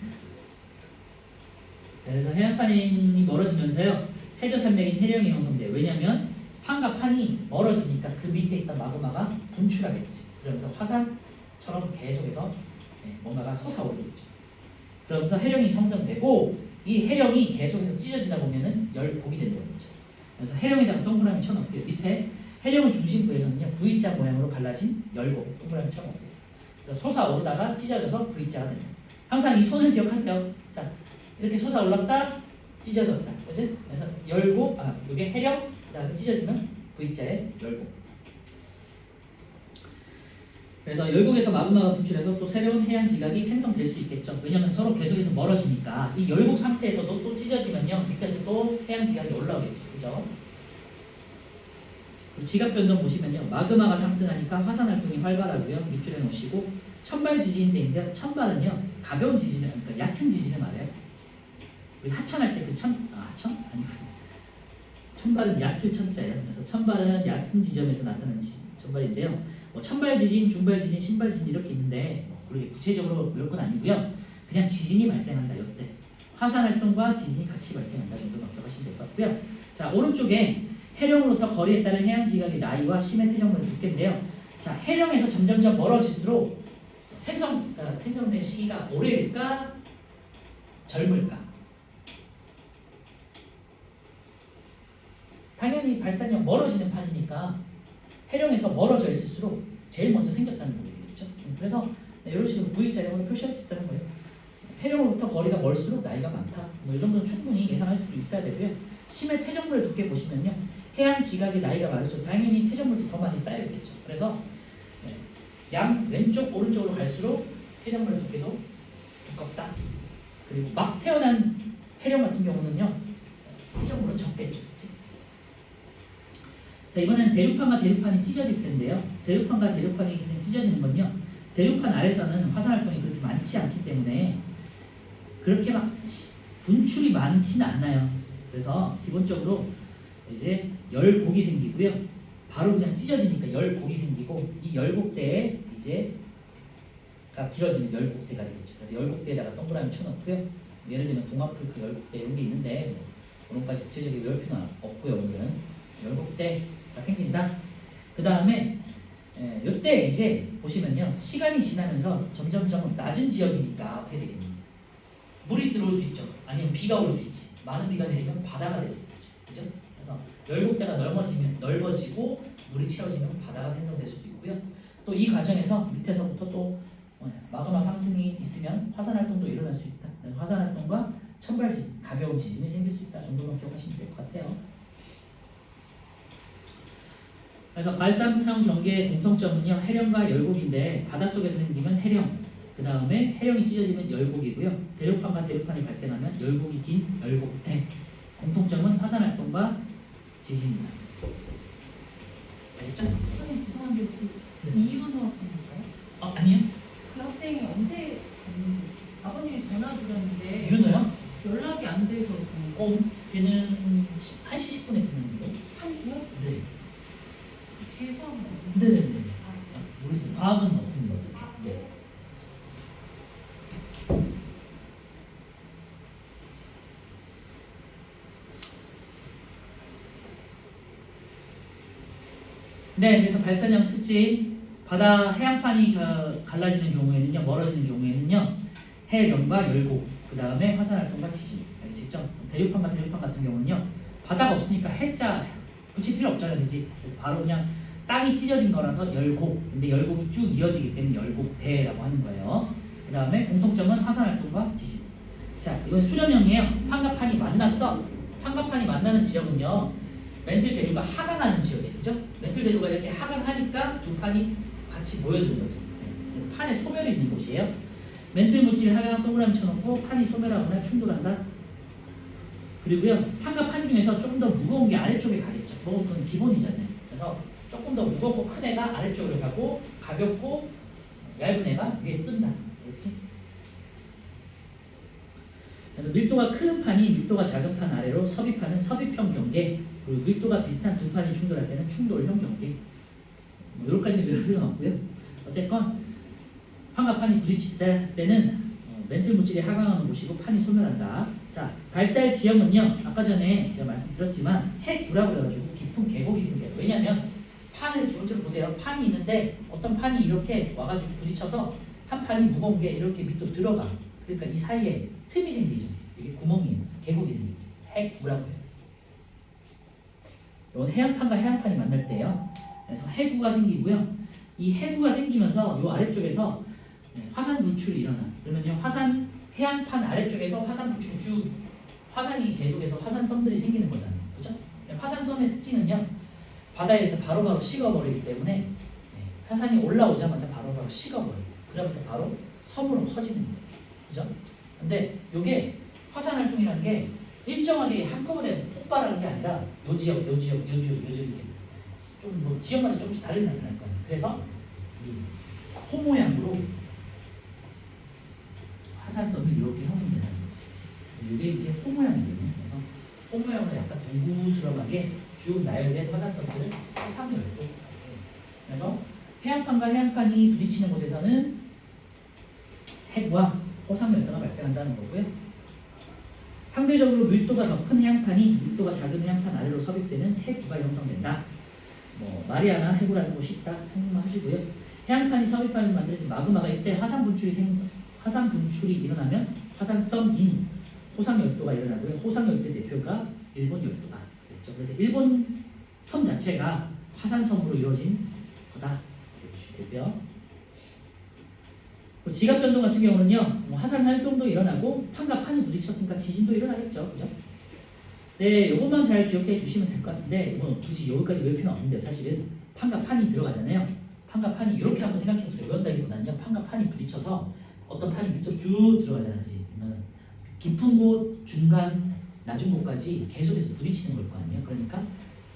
A: 그래서 해안판이 멀어지면서요, 해저 산맥인 해령이 형성돼요. 왜냐하면 판과 판이 멀어지니까 그 밑에 있던 마그마가 분출하겠지. 그러면서 화산처럼 계속해서 뭔가가 솟아오르겠죠. 그러면서 해령이 형성되고 이 해령이 계속해서 찢어지다 보면은 열곡이 된다는 거죠. 그래서 해령에다가 동그라미 쳐놓고요. 밑에 해령의 중심부에서는요, V자 모양으로 갈라진 열곡 동그라미 쳐놓으세요. 그래서 솟아오르다가 찢어져서 V자가 됩니다. 항상 이 손을 기억하세요. 자, 이렇게 솟아올랐다, 찢어졌다, 그치? 그래서 열곡, 이게 해령, 그 다음에 찢어지면 V자의 열곡. 그래서 열곡에서 마그마가 분출해서 또 새로운 해양 지각이 생성될 수 있겠죠. 왜냐하면 서로 계속해서 멀어지니까 이 열곡 상태에서도 또 찢어지면요, 밑에서 또 해양 지각이 올라오겠죠, 그죠? 지각 변동 보시면요, 마그마가 상승하니까 화산 활동이 활발하고요. 밑줄에 놓으시고 천발 지진대인데요, 천발은요 가벼운 지진을, 그러니까 얕은 지진을 말해요. 우리 하천할 때 그 하천? 아니거든요. 천발은 얕을 천자예요. 그래서 천발은 얕은 지점에서 나타나는 천발인데요. 천발 지진, 중발 지진, 신발 지진 이렇게 있는데 그렇게 구체적으로 그럴 건 아니고요. 그냥 지진이 발생한다. 이때 화산 활동과 지진이 같이 발생한다 정도만 기억하시면 될 것 같고요. 자, 오른쪽에 해령으로부터 거리에 따른 해양 지각의 나이와 심해 태정물의 두께인데요. 자, 해령에서 점점점 멀어질수록 생성된 시기가 오래일까 젊을까? 당연히 발산형 멀어지는 판이니까 해령에서 멀어져 있을수록 제일 먼저 생겼다는 거겠죠. 그래서 이런 식으로 V자형으로 표시할 수 있다는 거예요. 해령으로부터 거리가 멀수록 나이가 많다. 이 정도는 충분히 예상할 수 있어야 되고요. 심해 태정물의 두께 보시면요, 해양 지각의 나이가 많을수록 당연히 태정물도 더 많이 쌓여있겠죠. 그래서 양 왼쪽 오른쪽으로 갈수록 태정물의 두께도 두껍다. 그리고 막 태어난 해령 같은 경우는요, 태정물은 적겠죠. 그치? 자, 이번에는 대륙판과 대륙판이 찢어질 텐데요. 대륙판과 대륙판이 그냥 찢어지는 건요, 대륙판 아래서는 화산 활동이 그렇게 많지 않기 때문에 그렇게 막 분출이 많지는 않아요. 그래서 기본적으로 이제 열곡이 생기고요. 바로 그냥 찢어지니까 열곡이 생기고 이 열곡대에 이제 가 길어지는 열곡대가 되겠죠. 그래서 열곡대에다가 동그라미 쳐놓고요. 예를 들면 동아프리카 열곡대 이런 게 있는데 그런까지 구체적으로 외울 필요는 없고요. 오늘은 열곡대가 생긴다. 그 다음에 이때 이제 보시면요. 시간이 지나면서 점점점 낮은 지역이니까 어떻게 되겠니? 물이 들어올 수 있죠. 아니면 비가 올 수 있지. 많은 비가 내리면 바다가 될 수 있죠. 그죠? 그래서 열곡대가 넓어지고 물이 채워지면 바다가 생성될 수도 있고요. 또 이 과정에서 밑에서부터 또 마그마 상승이 있으면 화산 활동도 일어날 수 있다. 화산 활동과 천발진, 가벼운 지진이 생길 수 있다 정도만 기억하시면 될 것 같아요. 그래서 발산형 경계의 공통점은요. 해령과 열곡인데 바닷속에서 생기면 해령, 그 다음에 해령이 찢어지면 열곡이고요. 대륙판과 대륙판이 발생하면 열곡이 긴 열곡대. 공통점은 화산 활동과 지진입니다. 알겠죠?
B: 선생님 죄송한데 혹시 이윤호 학생인가요?
A: 아니요.
B: 그 학생이 언제 갔는지 아버님이 전화 드렸는데
A: 윤호요?
B: 연락이 안 돼서
A: 걔는 1시 10분에 끝났는데.
B: 1시요?
A: 네.
B: 뒤에서 한번
A: 네네네. 모르겠어요. 과학은 없습니다. 어차피. 네. 네, 그래서 발산형 특징 바다 해양판이 갈라지는 경우에는요, 멀어지는 경우에는요, 해령과 열곡, 그 다음에 화산활동과 지진. 알겠죠? 대륙판과 대륙판 같은 경우는요, 바다가 없으니까 해자 붙일 필요 없잖아요, 그렇지? 그래서 바로 그냥 땅이 찢어진 거라서 열곡. 근데 열곡이 쭉 이어지기 때문에 열곡대라고 하는 거예요. 그 다음에 공통점은 화산활동과 지진. 자, 이건 수렴형이에요. 판과 판이 만났어. 판과 판이 만나는 지역은요, 멘틀 대류가 하강하는 지역이에요. 그죠? 멘틀 대류가 이렇게 하강하니까 두 판이 같이 모여드는 거지. 그래서 판에 소멸이 있는 곳이에요. 멘틀 물질 하강 동그라미 쳐놓고 판이 소멸하거나 충돌한다. 그리고요, 판과 판 중에서 조금 더 무거운 게 아래쪽에 가겠죠. 뭐 그건 기본이잖아요. 그래서 조금 더 무겁고 큰 애가 아래쪽으로 가고 가볍고 얇은 애가 위에 뜬다. 알겠지? 그래서 밀도가 큰 판이 밀도가 작은 판 아래로 섭입하는 섭입형 경계, 그리고 밀도가 비슷한 두 판이 충돌할 때는 충돌형 경계. 뭐 여기까지는 외울 필요는 없고요. 어쨌건 판과 판이 부딪힐 때는 멘틀 물질이 하강하는 곳이고 판이 소멸한다. 자, 발달 지형은요, 아까 전에 제가 말씀드렸지만 해구라고 그래가지고 깊은 계곡이 생겨요. 왜냐하면 판을 기본적으로 보세요. 판이 있는데 어떤 판이 이렇게 와가지고 부딪혀서 한 판이 무거운 게 이렇게 밑으로 들어가. 그러니까 이 사이에 틈이 생기죠. 이게 구멍이에요. 계곡이 생기죠. 해구라고 해요. 이건 해안판과 해안판이 만날 때요. 그래서 해구가 생기고요. 이 해구가 생기면서 이 아래쪽에서 화산 분출이 일어나. 그러면요, 화산 해안판 아래쪽에서 화산 분출이 쭉 화산이 계속해서 화산섬들이 생기는 거잖아요. 그죠? 화산섬의 특징은요, 바다에서 바로바로 식어버리기 때문에 화산이 올라오자마자 바로바로 식어버려요. 그러면서 바로 섬으로 퍼지는 거예요. 그죠? 근데 이게 화산 활동이라는 게 일정하게 한꺼번에 폭발하는 게 아니라 요 지역, 요 지역, 요 지역, 요 지역 이렇게 좀 뭐 지역마다 조금씩 다르게 나타날 거예요. 그래서 이 호 모양으로 화산섬이 이렇게 형성되는 거지. 이게 이제 호 모양이거든요. 그래서 호 모양으로 약간 동구스름하게 쭉 나열된 화산섬들을 호상열도. 그래서 해안판과 해안판이 부딪히는 곳에서는 해구와 호상열도가 발생한다는 거고요. 상대적으로 밀도가 더 큰 해양판이 밀도가 작은 해양판 아래로 섭입되는 해구가 형성된다. 뭐 마리아나 해구라는 곳이 있다 참고만 하시고요. 해양판이 섭입하면서 만들어진 마그마가 이때 화산 분출이 일어나면 화산섬인 호상열도가 일어나고요. 호상열도의 대표가 일본 열도다. 그렇죠? 그래서 일본 섬 자체가 화산섬으로 이루어진 거다. 이렇게 되고요. 지각 변동 같은 경우는요, 화산 활동도 일어나고 판과 판이 부딪혔으니까 지진도 일어나겠죠, 그죠? 네, 이것만 잘 기억해 주시면 될 것 같은데, 뭐 굳이 여기까지 외울 필요는 없는데 사실은 판과 판이 들어가잖아요. 판과 판이 이렇게 한번 생각해 보세요. 외운다기보다는요, 판과 판이 부딪혀서 어떤 판이 밑으로 쭉 들어가잖아요, 그지? 깊은 곳, 중간, 낮은 곳까지 계속해서 부딪히는 걸 거 아니에요. 그러니까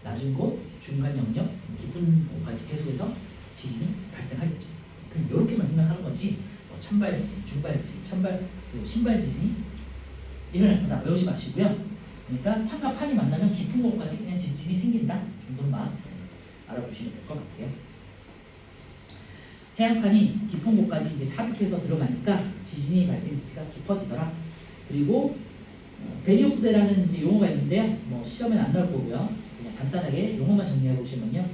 A: 낮은 곳, 중간 영역, 깊은 곳까지 계속해서 지진이 발생하겠죠. 그럼 이렇게만 생각하는 거지. 뭐 찬발 지진, 중발 지진, 신발 지진이 일어날 거다 외우지 마시고요. 그러니까 판과 판이 만나면 깊은 곳까지 그냥 지진이 생긴다 정도만 알아두시면 될 것 같아요. 해양판이 깊은 곳까지 이제 삽입해서 들어가니까 지진이 발생 깊이가 깊어지더라. 그리고 베리오프데라는 이제 용어가 있는데요. 뭐 시험엔 안 나올 거고요. 그냥 간단하게 용어만 정리해 보시면요.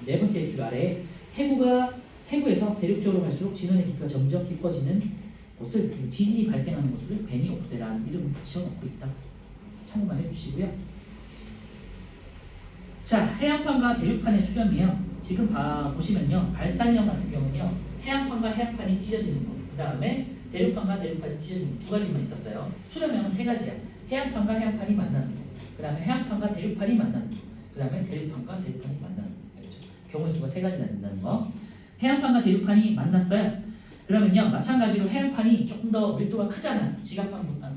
A: 네 번째 줄 아래 해구에서 대륙 쪽으로 갈수록 진원의 깊이가 점점 깊어지는 곳을 지진이 발생하는 곳을 베니오프데라는 이름을 붙여놓고 있다. 참고만 해주시고요. 자, 해양판과 대륙판의 수렴이요. 지금 보시면요. 발산형 같은 경우는요. 해양판과 해양판이 찢어지는 거. 그 다음에 대륙판과 대륙판이 찢어지는 두 가지만 있었어요. 수렴형은 세 가지야. 해양판과 해양판이 만나는 거. 그 다음에 해양판과 대륙판이 만나는 거. 그 다음에 대륙판과 대륙판이 만나는 거. 알겠죠? 경우의 수가 세 가지나 된다는 거. 해양판과 대륙판이 만났어요. 그러면요. 마찬가지로 해양판이 조금 더 밀도가 크잖아.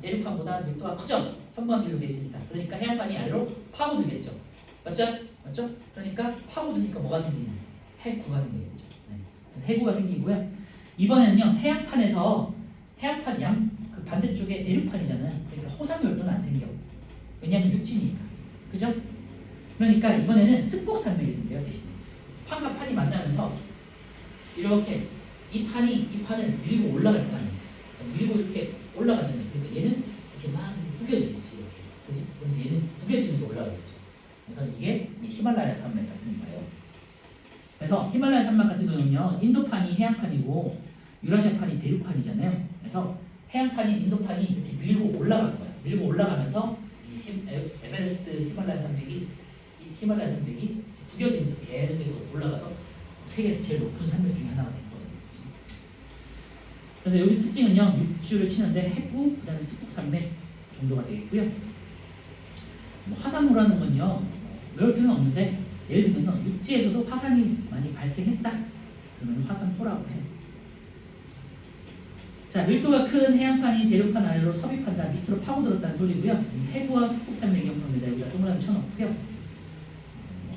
A: 대륙판보다 밀도가 크죠? 현무암질로 돼 있으니까. 그러니까 해양판이 아래로 파고들겠죠. 맞죠? 그러니까 파고드니까 뭐가 생기냐? 해구가 생기겠죠. 네. 그래서 해구가 생기고요. 이번에는요. 해양판이 그 반대쪽에 대륙판이잖아요. 그러니까 호상열도는 안 생겨. 왜냐하면 육지니까. 그죠? 그러니까 이번에는 습곡산맥이 생겨요. 대신에 판과 판이 만나면서 이렇게 이 판을 밀고 올라갈 거 아니에요. 밀고 이렇게 올라가잖아요. 그러니까 얘는 이렇게 막 구겨지겠지. 이렇게. 그지? 그래서 얘는 구겨지면서 올라가겠죠. 그래서 이게 히말라야 산맥 같은 거예요. 그래서 히말라야 산맥 같은 경우는요, 인도판이 해양판이고 유라시아판이 대륙판이잖아요. 그래서 해양판인 인도판이 이렇게 밀고 올라갈 거예요. 밀고 올라가면서 이 에베레스트 히말라야 산맥이 구겨지면서 계속해서 올라가서 세계에서 제일 높은 산맥 중에 하나가 된 거죠. 그래서 여기 특징은요, 육지를 치는데 해구, 그다음에 습곡 산맥 정도가 되겠고요. 화산호라는 건요, 외울 필요는 없는데 예를 들면 육지에서도 화산이 많이 발생했다. 그러면 화산호라고 해요. 자, 밀도가 큰 해양판이 대륙판 아래로 섭입한다, 밑으로 파고들었다는 소리고요. 해구와 습곡산맥이 형성된다. 여기다 동그라미 쳐놓고요.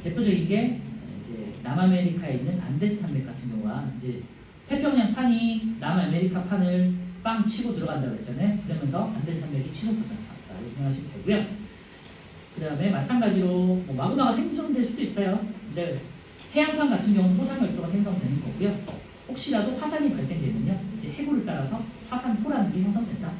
A: 대표적인 게 이제 남아메리카에 있는 안데스 산맥 같은 경우가 이제 태평양 판이 남아메리카 판을 빵 치고 들어간다고 했잖아요. 그러면서 안데스 산맥이 치솟았다고 생각하시면 되고요. 그 다음에 마찬가지로 뭐 마그마가 생성될 수도 있어요. 근데 해양판 같은 경우는 호상열도가 생성되는 거고요. 혹시라도 화산이 발생되면요, 이제 해구를 따라서 화산호라는 게 형성된다.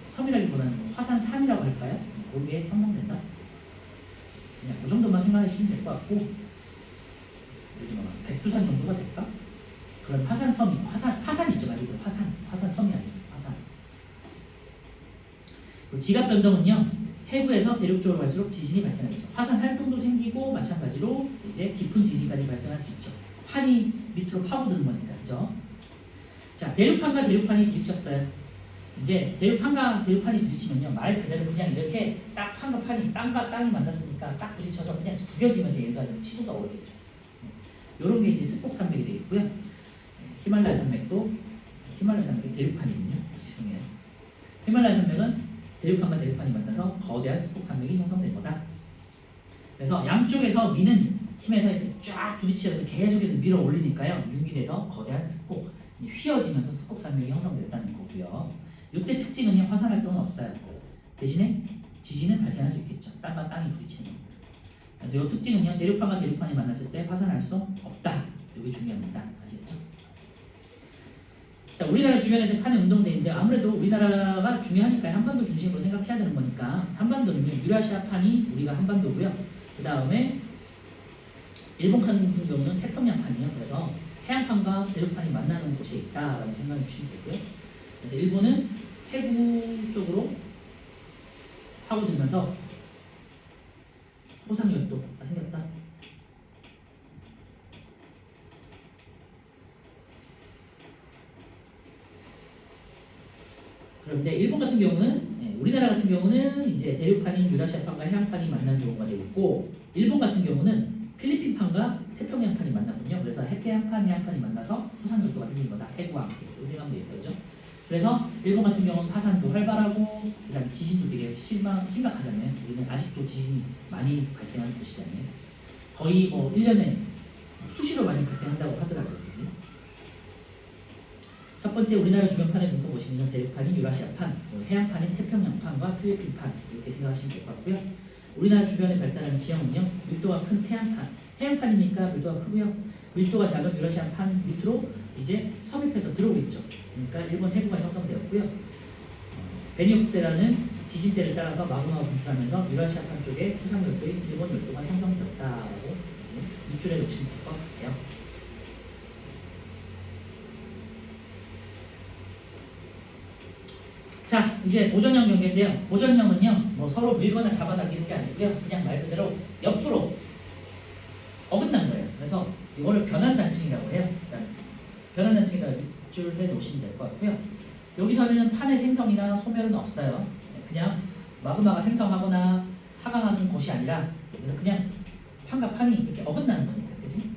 A: 섬이라기보다는 화산산이라고 할까요? 거기에 형성된다. 그냥 그 정도만 생각해 주시면 될 것 같고, 예를 들면 백두산 정도가 될까? 그런 화산섬이, 화산이 있죠 말고 화산섬이 아니고 화산. 지각 변동은요, 해구에서 대륙 쪽으로 갈수록 지진이 발생하겠죠. 화산 활동도 생기고 마찬가지로 이제 깊은 지진까지 발생할 수 있죠. 판이 밑으로 파고드는 거니까, 그죠? 자, 대륙판과 대륙판이 부딪혔어요. 이제 대륙판과 대륙판이 부딪히면요, 말 그대로 그냥 이렇게 딱 판과 판이 땅과 땅이 만났으니까 딱 부딪혀서 그냥 구겨지면서 얘가 치솟아 오르겠죠. 이런 게 이제 습곡산맥이 되겠고요. 히말라야 산맥이 대륙판이군요. 죄송해요. 히말라야 산맥은 대륙판과 대륙판이 만나서 거대한 습곡산맥이 형성된 거다. 그래서 양쪽에서 미는 힘에서 이렇게 쫙 부딪히면서 계속해서 밀어 올리니까요, 융기돼서 거대한 습곡, 휘어지면서 습곡산맥이 형성됐다는 거고요. 이때 특징은요, 화산 활동은 없어요. 대신에 지진은 발생할 수 있겠죠. 땅과 땅이 부딪히는. 그래서 이 특징은요, 대륙판과 대륙판이 만났을 때 화산할 수 없다. 이게 중요합니다. 아시겠죠? 자, 우리나라 주변에서 판이 운동돼 있는데 아무래도 우리나라가 중요하니까 한반도 중심으로 생각해야 되는 거니까 한반도는요, 유라시아 판이 우리가 한반도고요. 그 다음에 일본 같은 경우는 태평양 판이에요. 그래서 해양판과 대륙판이 만나는 곳에 있다라고 생각해 주시면 되고요. 그래서 일본은 해구 쪽으로 파고들면서 호상열도가 생겼다. 그런데 일본 같은 경우는, 우리나라 같은 경우는 이제 대륙판인 유라시아판과 해양판이 만나는 경우가 되겠고, 일본 같은 경우는 필리핀판과 태평양판이 만났군요. 그래서 태평양판, 해양판이 만나서 호상열도가 생긴 거다. 해구와 함께. 이렇게 생각하면 되겠죠. 그래서 일본 같은 경우는 화산도 활발하고, 그다음에 지진도 되게 심각하잖아요. 우리는 아직도 지진이 많이 발생하는 곳이잖아요. 거의 뭐 1년에 수시로 많이 발생한다고 하더라고요. 그지? 첫 번째 우리나라 주변판의 분포 보시면 대륙판인 유라시아판, 해양판인 태평양판과 필리핀판 이렇게 생각하시면 될 것 같고요. 우리나라 주변에 발달하는 지형은요, 밀도가 큰 태양판, 해양판이니까 밀도가 크고요. 밀도가 작은 유라시아판 밑으로 이제 섭입해서 들어오고 있죠. 그러니까 일본 해구가 형성되었고요. 베니오프테라는 지진대를 따라서 마그마가 분출하면서 유라시아판 쪽에 토상열도인 일본 열도가 형성되었다라고 이제 밑줄에 놓으시면 될 것 같아요. 자, 이제 보전형 경계인데요. 보전형은요, 뭐 서로 밀거나 잡아당기는 게 아니고요. 그냥 말 그대로 옆으로 어긋난 거예요. 그래서 이거를 변환단층이라고 해요. 자, 변환단층에다가 밑줄 해 놓으시면 될 것 같고요. 여기서는 판의 생성이나 소멸은 없어요. 그냥 마그마가 생성하거나 하강하는 곳이 아니라 그래서 그냥 판과 판이 이렇게 어긋나는 거니까, 그치?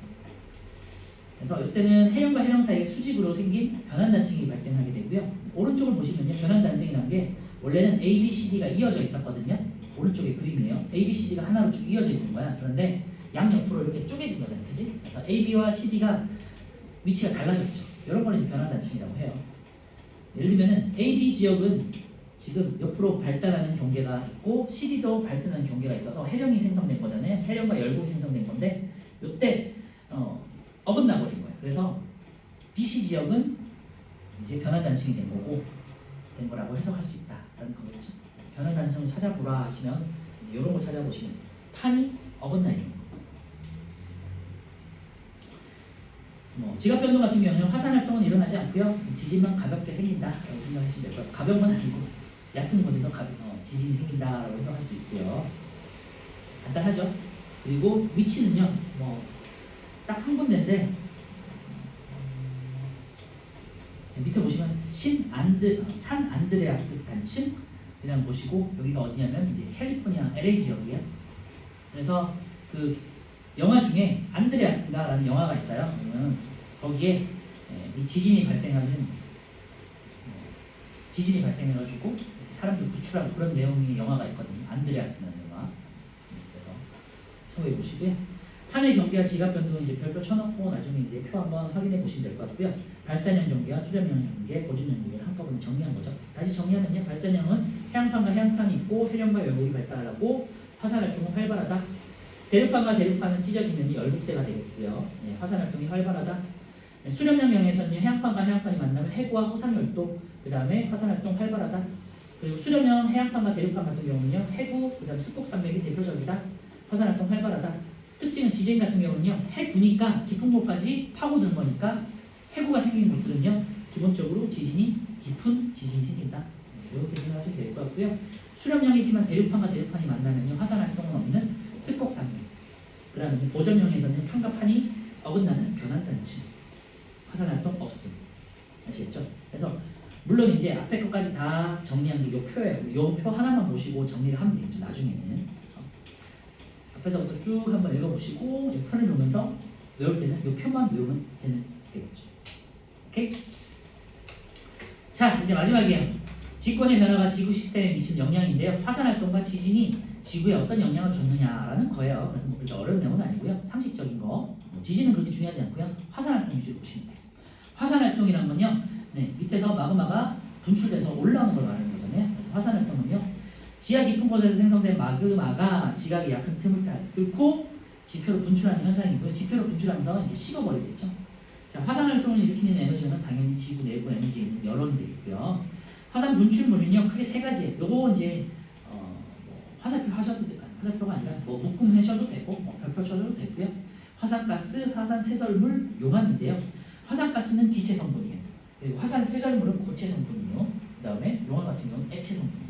A: 그래서 이때는 해령과 해령 사이의 수직으로 생긴 변환단층이 발생하게 되고요. 오른쪽을 보시면요, 변환단층이라는 게 원래는 A, B, C, D가 이어져 있었거든요. 오른쪽에 그림이에요. A, B, C, D가 하나로 쭉 이어져 있는 거야. 그런데 양옆으로 이렇게 쪼개진 거잖아요, 그치? 그래서 A, B와 C, D가 위치가 달라졌죠. 이런 걸 이제 변환단층이라고 해요. 예를 들면은 A, B 지역은 지금 옆으로 발산하는 경계가 있고 CD도 발산하는 경계가 있어서 해령이 생성된 거잖아요. 해령과 열곡이 생성된 건데 이때 어긋나 버린 거예요. 그래서 BC 지역은 이제 변환단층이 된 거라고 해석할 수 있다라는 거겠죠. 변환단층을 찾아보라 하시면 이제 이런 거 찾아보시면 판이 어긋나 있는 거. 지각 변동 같은 경우는 화산 활동은 일어나지 않고요. 지진만 가볍게 생긴다라고 생각하시면 될 것 같아요. 가벼운 건 아니고 얕은 곳에서 지진이 생긴다라고 해석할 수 있고요. 간단하죠. 그리고 위치는요, 딱 한 군데인데 밑에 보시면 산 안드레아스 단층 그냥 보시고 여기가 어디냐면 이제 캘리포니아 LA 지역이에요. 그래서 그 영화 중에 안드레아스인가라는 영화가 있어요. 그러면 거기에 이 지진이 발생해가지고 사람들 구출하고 그런 내용의 영화가 있거든요. 안드레아스라는 영화. 그래서 참고해 보시고요. 판의 경계와 지각 변동은 이제 별표 쳐놓고 나중에 이제 표 한번 확인해 보시면 될 것 같고요. 발산형 경계와 수렴형 경계, 보준형 경계를 한꺼번에 정리한 거죠. 다시 정리하면요, 발산형은 해양판과 해양판이 있고 해령과 열곡이 발달하고 화산 활동은 활발하다. 대륙판과 대륙판은 찢어지면 열국대가 되겠고요. 화산 활동이 활발하다. 수렴형 경에서는 해양판과 해양판이 만나면 해구와 호상열도, 그 다음에 화산 활동 활발하다. 그리고 수렴형 해양판과 대륙판 같은 경우는요, 해구, 그 다음 습곡산맥이 대표적이다. 화산 활동 활발하다. 특징은 지진 같은 경우는요, 해구니까 깊은 곳까지 파고드는 거니까 해구가 생긴 곳들은요, 기본적으로 깊은 지진이 생긴다. 이렇게 생각하시면 될 것 같고요. 수렴형이지만 대륙판과 대륙판이 만나면요, 화산 활동은 없는 습곡산맥. 그다음에 보전형에서는 판과 판이 어긋나는 변환단층. 화산 활동 없음. 아시겠죠? 그래서 물론 이제 앞에 것까지 다 정리한 게 이 표예요. 이 표 하나만 보시고 정리를 하면 되겠죠. 나중에는. 앞에서부터 쭉 한번 읽어보시고 이 편을 보면서 외울 때는 이 표만 외우면 되겠죠. 오케이? 자, 이제 마지막이에요. 지권의 변화가 지구 시스템에 미친 영향인데요. 화산 활동과 지진이 지구에 어떤 영향을 줬느냐라는 거예요. 그래서 뭐 그렇게 어려운 내용은 아니고요. 상식적인 거. 지진은 그렇게 중요하지 않고요. 화산 활동 위주로 보시면 돼요. 화산 활동이란 건요, 밑에서 마그마가 분출돼서 올라오는 걸 말하는 거잖아요. 그래서 화산 활동은요, 지하 깊은 곳에서 생성된 마그마가 지각의 약한 틈을 뚫고 지표로 분출하는 현상이고요. 지표로 분출하면서 이제 식어버리겠죠. 자, 화산 활동을 일으키는 에너지는 당연히 지구 내부 에너지에 있는 열원이 되겠고요. 화산 분출물은요, 크게 세 가지예요. 요거 이제 화살표 하셔도 화살표가 아니라 묶음 하셔도 되고 별표 쳐도 되고요. 화산가스, 화산 쇄설물, 용암인데요. 화산가스는 기체 성분이에요. 그리고 화산 쇄설물은 고체 성분이에요. 그 다음에 용암 같은 경우는 액체 성분이에요.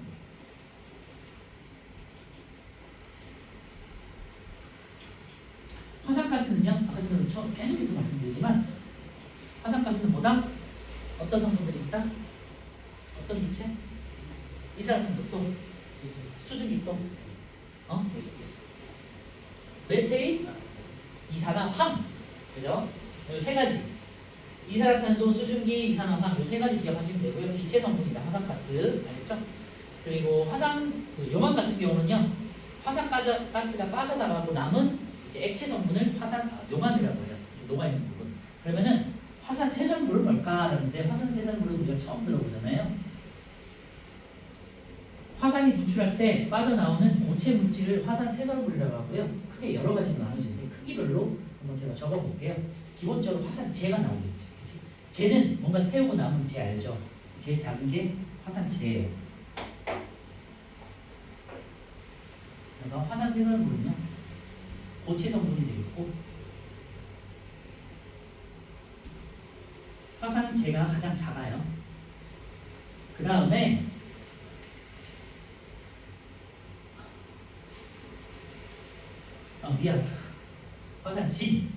A: 화산가스는요, 아까 전에 계속해서 말씀드리지만 화산가스는 뭐다? 어떤 성분들이 있다? 어떤 기체? 이산화탄소, 수증기또, 메테인, 이산화황, 그죠? 이 세 가지. 이산화탄소, 수증기, 이산화황 이 세 가지 기억하시면 되고요. 기체 성분이다. 화산가스, 알겠죠? 그리고 용암 같은 경우는요, 화산가스가 빠져나가고 남은 이제 액체 성분을 용암이라고 해요. 녹아 있는 부분. 그러면은 화산 세설물은 뭘까? 하는데 화산 세설물은 우리가 처음 들어보잖아요. 화산이 분출할 때 빠져나오는 고체 물질을 화산 세설물이라고 하고요. 크게 여러 가지로 나눠지는데 크기별로 한번 제가 적어볼게요. 기본적으로 화산재가 나오겠지. 그치? 재는 뭔가 태우고 남은 재 알죠? 제일 작은 게 화산재예요. 그래서 화산 세설물은요 고체 성분이 되겠고 화산재가 가장 작아요. 그 다음에 미안. 화산진.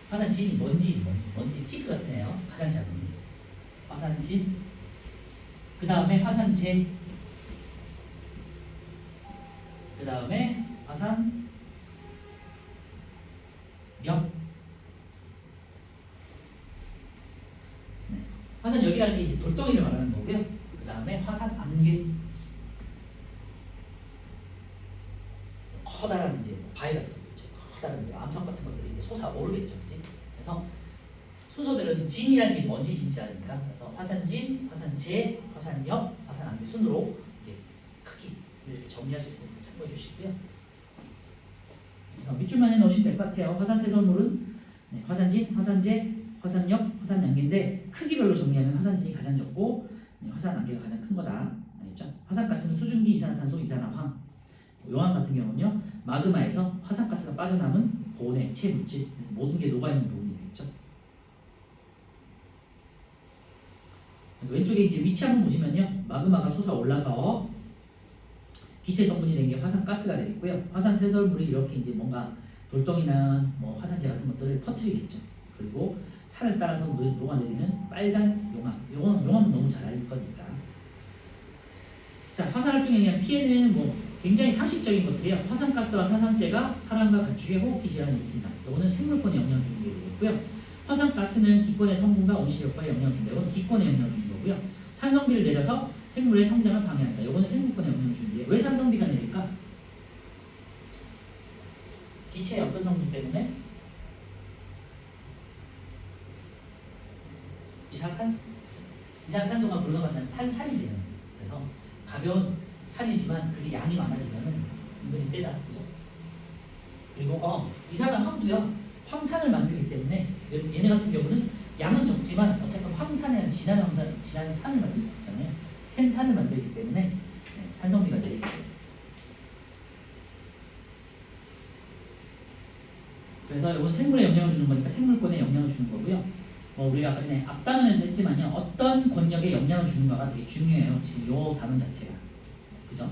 A: 화산진이 먼지 티크 같은 애요. 가장 작은 게. 화산진. 그 다음에 화산재. 그 다음에 화산력. 네. 화산력이라는 게 이제 돌덩이를 말하는 거고요. 그 다음에 화산암괴. 커다란 이제 바위 같은 거 있죠. 커다란 암석 같은 것들이 이제 솟아오르겠죠, 그지? 그래서 순서대로는 진이라는 게 먼지 진짜니까 그래서 화산진, 화산재, 화산력, 화산암괴 순으로 이제 크기 이렇게 정리할 수 있으니까 참고해 주시고요. 그래서 밑줄만 해놓으시면 될 것 같아요. 화산세설물은 화산진, 화산재, 화산력, 화산암괴인데 크기별로 정리하면 화산진이 가장 적고 화산암괴가 가장 큰 거다. 알겠죠? 화산가스는 수증기, 이산화탄소, 이산화황. 용암 같은 경우는요 마그마에서 화산가스가 빠져남은 고온의 액체 물질 모든 게 녹아있는 부분이 되겠죠. 그래서 왼쪽에 이제 위치 한번 보시면요 마그마가 솟아올라서 기체 성분이 된 게 화산가스가 되겠고요. 화산 세설물이 이렇게 이제 뭔가 돌덩이나 뭐 화산재 같은 것들을 퍼뜨리겠죠. 그리고 산을 따라서 녹아내리는 빨간 용암은 너무 잘 알 거니까. 자, 화산활동에 의한 피해는 뭐 굉장히 상식적인 것들이에요. 화산가스와 화산재가 사람과 가축에 호흡기 질환을 일으킨다. 이거는 생물권에 영향을 주는 게 되겠고요. 화산가스는 기권의 성분과 온실효과에 영향을 준다. 이건 기권에 영향을 주는 거고요. 산성비를 내려서 생물의 성장을 방해한다. 이거는 생물권에 영향을 주는 거예요. 왜 산성비가 내릴까? 기체의 어떤 성분 때문에? 이산화탄소가 물러가면 탄산이 되는 거예요. 그래서 가벼운 산이지만 그게 양이 많아지면 은근히 세다. 그죠? 그리고 이산화황도요. 황산을 만들기 때문에 얘네 같은 경우는 양은 적지만 어차피 황산이라는 진한 산을 만들 수 있잖아요. 센산을 만들기 때문에 산성비가 내리게 돼요. 그래서 이건 생물에 영향을 주는 거니까 생물권에 영향을 주는 거고요. 우리가 아까 전에 앞단원에서 했지만요. 어떤 권력에 영향을 주는가가 되게 중요해요. 지금 요 단원 자체가. 그죠?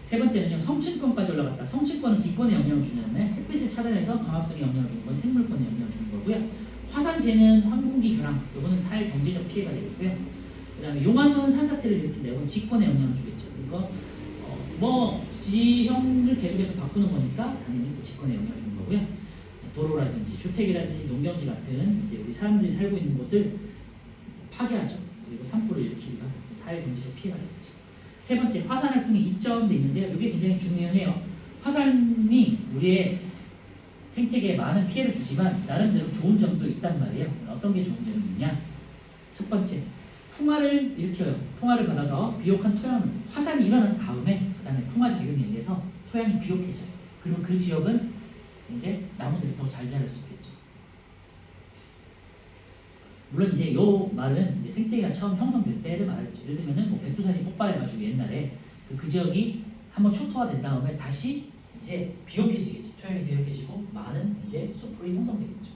A: 세 번째는요. 성층권까지 올라갔다. 성층권은 기권에 영향을 주는데 햇빛을 차단해서 광합성에 영향을 주는 건 생물권에 영향을 주는 거고요. 화산재는 항공기 결항. 이거는 사회 경제적 피해가 되겠고요. 그 다음에 용암은 산사태를 일으킨다. 이건 직권에 영향을 주겠죠. 그리고 지형을 계속해서 바꾸는 거니까 당연히 또 직권에 영향을 주는 거고요. 도로라든지 주택이라든지 농경지 같은 이제 우리 사람들이 살고 있는 곳을 파괴하죠. 그리고 산불을 일으키기가 사회 경제적 피해가 되겠죠. 세 번째, 화산 활동이 이점도 있는데요. 이게 굉장히 중요해요. 화산이 우리의 생태계에 많은 피해를 주지만 나름대로 좋은 점도 있단 말이에요. 어떤 게 좋은 점이 있냐? 첫 번째, 풍화를 일으켜요. 풍화를 받아서 비옥한 토양, 화산이 일어난 다음에 그 다음에 풍화 작용에 의해서 토양이 비옥해져요. 그리고 그 지역은 이제 나무들이 더 잘 자랄 수 있겠죠. 물론 이제 요 말은 이제 생태계가 처음 형성될 때를 말하겠죠. 예를 들면은 뭐 백두산이 폭발해가지고 옛날에 그 지역이 한번 초토화된 다음에 다시 이제 비옥해지겠지. 토양이 비옥해지고 많은 이제 숲풀이 형성되겠죠.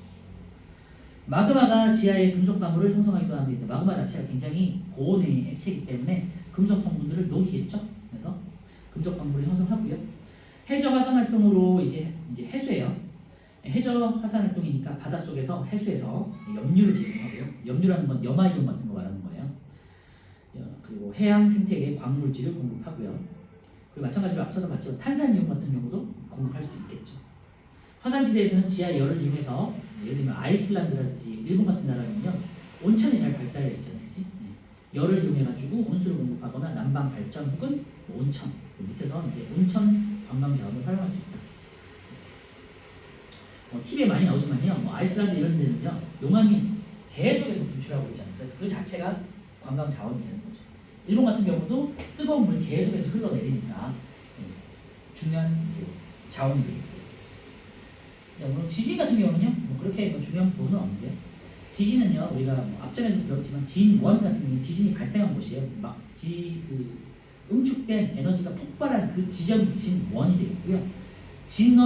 A: 마그마가 지하에 금속 가물을 형성하기도 하는데 마그마 자체가 굉장히 고온의 액체이기 때문에 금속 성분들을 녹이겠죠. 그래서 금속 가물을 형성하고요. 해저 화산 활동으로 이제 해수예요. 해저 화산 활동이니까 바닷속에서 해수에서 염류를 제공하고요. 염류라는 건 염화이온 같은 거 말하는 거예요. 그리고 해양 생태계에 광물질을 공급하고요. 그리고 마찬가지로 앞서도 봤지만 탄산이온 같은 경우도 공급할 수 있겠죠. 화산지대에서는 지하 열을 이용해서 예를 들면 아이슬란드라든지 일본 같은 나라는요 온천이 잘 발달해 있잖아요, 그렇지? 열을 이용해가지고 온수를 공급하거나 난방 발전 혹은 온천 밑에서 이제 온천 관광 자원을 활용할 수 있다. TV에 많이 나오지만요. 뭐 아이슬란드 이런 데는요. 용암이 계속해서 분출하고 있잖아요. 그래서 그 자체가 관광 자원이 되는 거죠. 일본 같은 경우도 뜨거운 물 계속해서 흘러내리니까 중요한 이제 자원이 되겠고요. 오늘 지진 같은 경우는요. 뭐 그렇게 뭐 중요한 부분은 없는데요. 지진은요. 우리가 뭐 앞전에도 배웠지만 진1 같은 경우는 지진이 발생한 곳이에요. 그 응축된 에너지가 폭발한 그 지점이 진1이 되겠고요. 진